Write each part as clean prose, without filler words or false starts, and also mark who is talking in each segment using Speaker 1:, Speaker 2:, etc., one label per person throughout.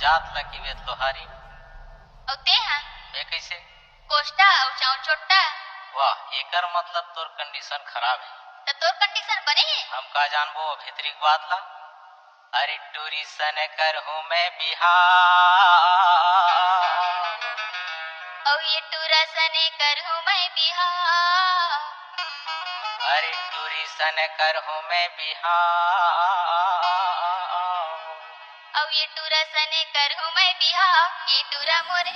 Speaker 1: जात लकी वे लोहारी
Speaker 2: औते हां
Speaker 1: बे कैसे
Speaker 2: कोष्टा औ चाउ छोटा
Speaker 1: वाह एकर मतलब तोर कंडीशन खराब है
Speaker 2: त तोर कंडीशन बने है
Speaker 1: हम का जानबो भीतरी बात ला अरे टूरी सन कर हूँ मैं बिहार
Speaker 2: औ ये टूरा सने कर हूं मैं बिहार
Speaker 1: अरे टूरी सन कर हूँ मैं बिहार
Speaker 2: औ ये टूरा सने कर हूं मैं बिहार ये टूरा मोरे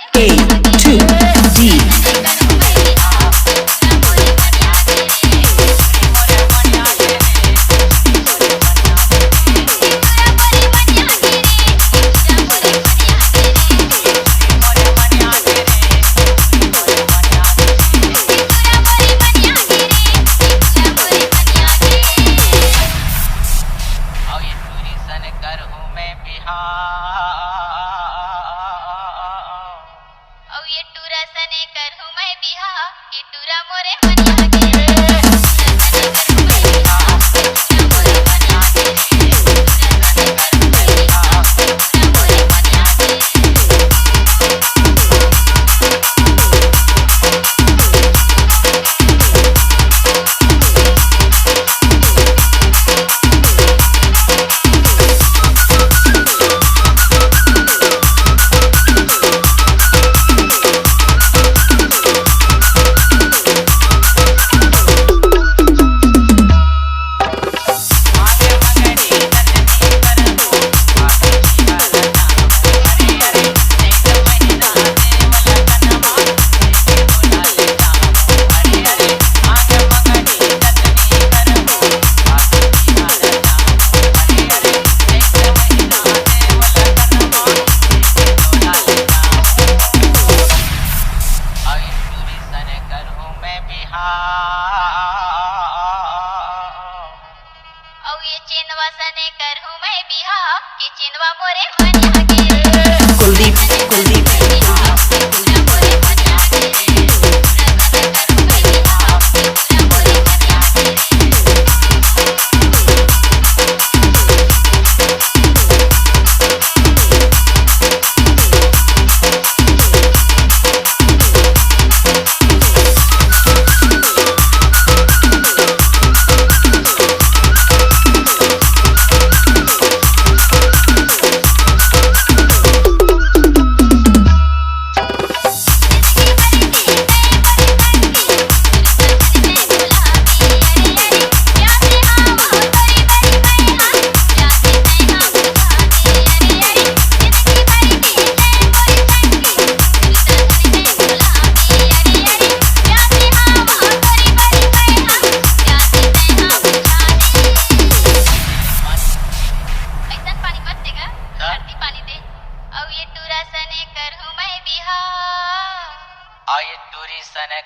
Speaker 3: A2D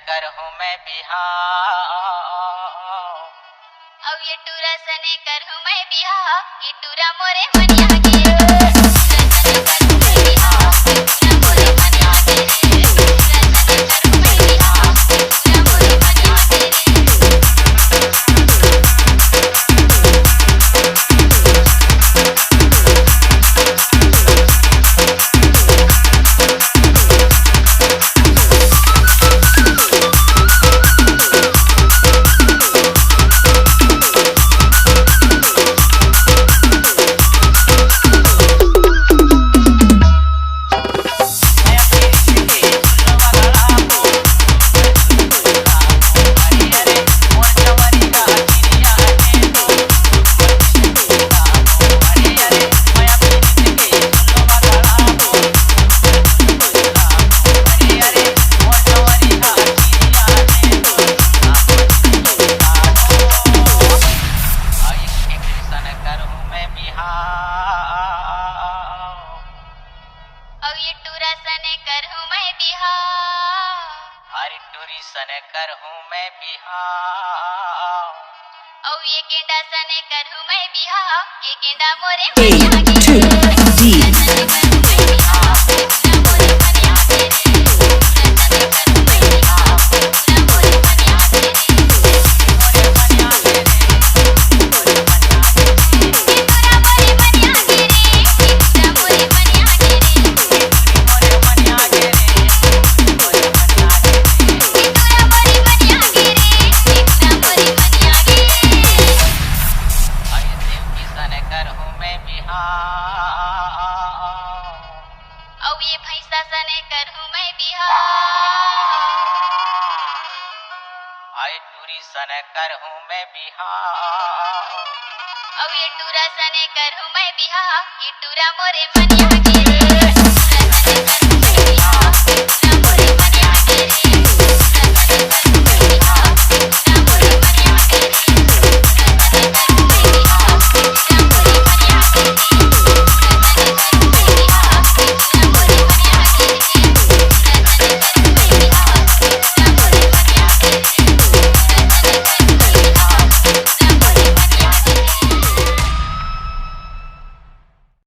Speaker 1: कर हूँ मैं बिहार
Speaker 2: औ ये टूरा सने कर हूं मैं बिहार ये टूरा मोरे मनिया के
Speaker 1: सने कर हूँ मैं बिहार
Speaker 2: औ ये गेंडा सने कर हूं मैं बिहार ये गेंडा मोरे मनिया के टूरिसा सने करूं मैं बिहार
Speaker 1: आए टूरी सने कर हूँ मैं बिहार
Speaker 2: अब ये टूरा सने करूं मैं बिहार ये टूरा मोरे मनिया